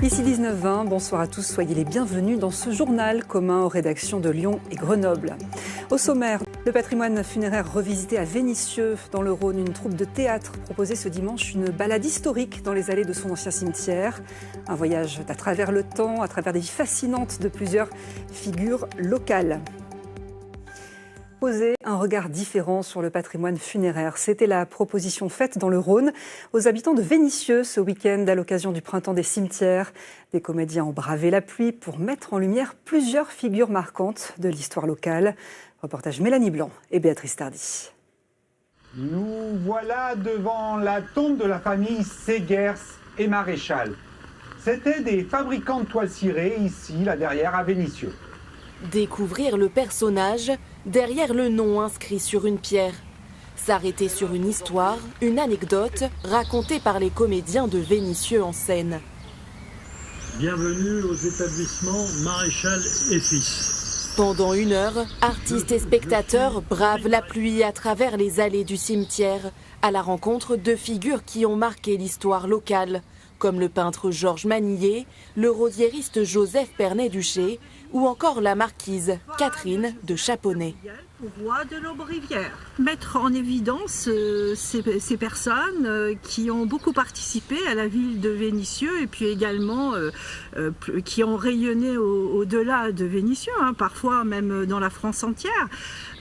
Ici 19h20, bonsoir à tous, soyez les bienvenus dans ce journal commun aux rédactions de Lyon et Grenoble. Au sommaire, le patrimoine funéraire revisité à Vénissieux, dans le Rhône. Une troupe de théâtre proposait ce dimanche une balade historique dans les allées de son ancien cimetière. Un voyage à travers le temps, à travers des vies fascinantes de plusieurs figures locales. Poser un regard différent sur le patrimoine funéraire. C'était la proposition faite dans le Rhône aux habitants de Vénissieux ce week-end à l'occasion du printemps des cimetières. Des comédiens ont bravé la pluie pour mettre en lumière plusieurs figures marquantes de l'histoire locale. Reportage Mélanie Blanc et Béatrice Tardy. Nous voilà devant la tombe de la famille Segers et Maréchal. C'étaient des fabricants de toiles cirées ici, là derrière, à Vénissieux. Découvrir le personnage derrière le nom inscrit sur une pierre. S'arrêter sur une histoire, une anecdote racontée par les comédiens de Vénissieux en scène. Bienvenue aux établissements Maréchal et Fils. Pendant 1 heure, artistes et spectateurs bravent la pluie à travers les allées du cimetière, à la rencontre de figures qui ont marqué l'histoire locale, comme le peintre Georges Manillier, le rosiériste Joseph Pernet-Duché ou encore la marquise Catherine de Chaponnet. Roi de l'Aube-Rivière. Mettre en évidence ces personnes qui ont beaucoup participé à la ville de Vénissieux et puis également qui ont rayonné au-delà de Vénissieux, hein, parfois même dans la France entière.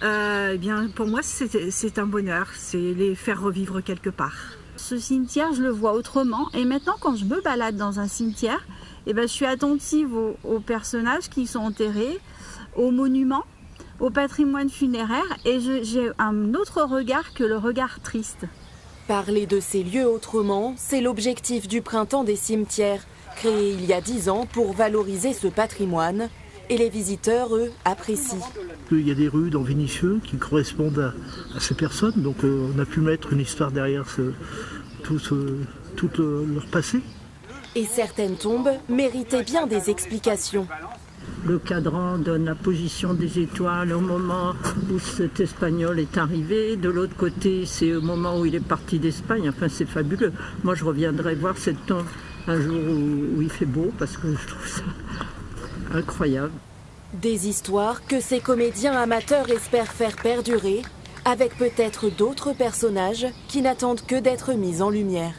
Eh bien, pour moi, c'est un bonheur, c'est les faire revivre quelque part. Ce cimetière, je le vois autrement. Et maintenant, quand je me balade dans un cimetière, eh ben, je suis attentive aux personnages qui sont enterrés, aux monuments, au patrimoine funéraire. Et j'ai un autre regard que le regard triste. Parler de ces lieux autrement, c'est l'objectif du printemps des cimetières, créé il y a 10 ans pour valoriser ce patrimoine. Et les visiteurs, eux, apprécient. Il y a des rues dans Vénissieux qui correspondent à ces personnes. Donc on a pu mettre une histoire derrière tout leur passé. Et certaines tombes méritaient bien des explications. Le cadran donne la position des étoiles au moment où cet Espagnol est arrivé. De l'autre côté, c'est au moment où il est parti d'Espagne. Enfin, c'est fabuleux. Moi, je reviendrai voir cette tombe un jour où il fait beau parce que je trouve ça incroyable. Des histoires que ces comédiens amateurs espèrent faire perdurer, avec peut-être d'autres personnages qui n'attendent que d'être mis en lumière.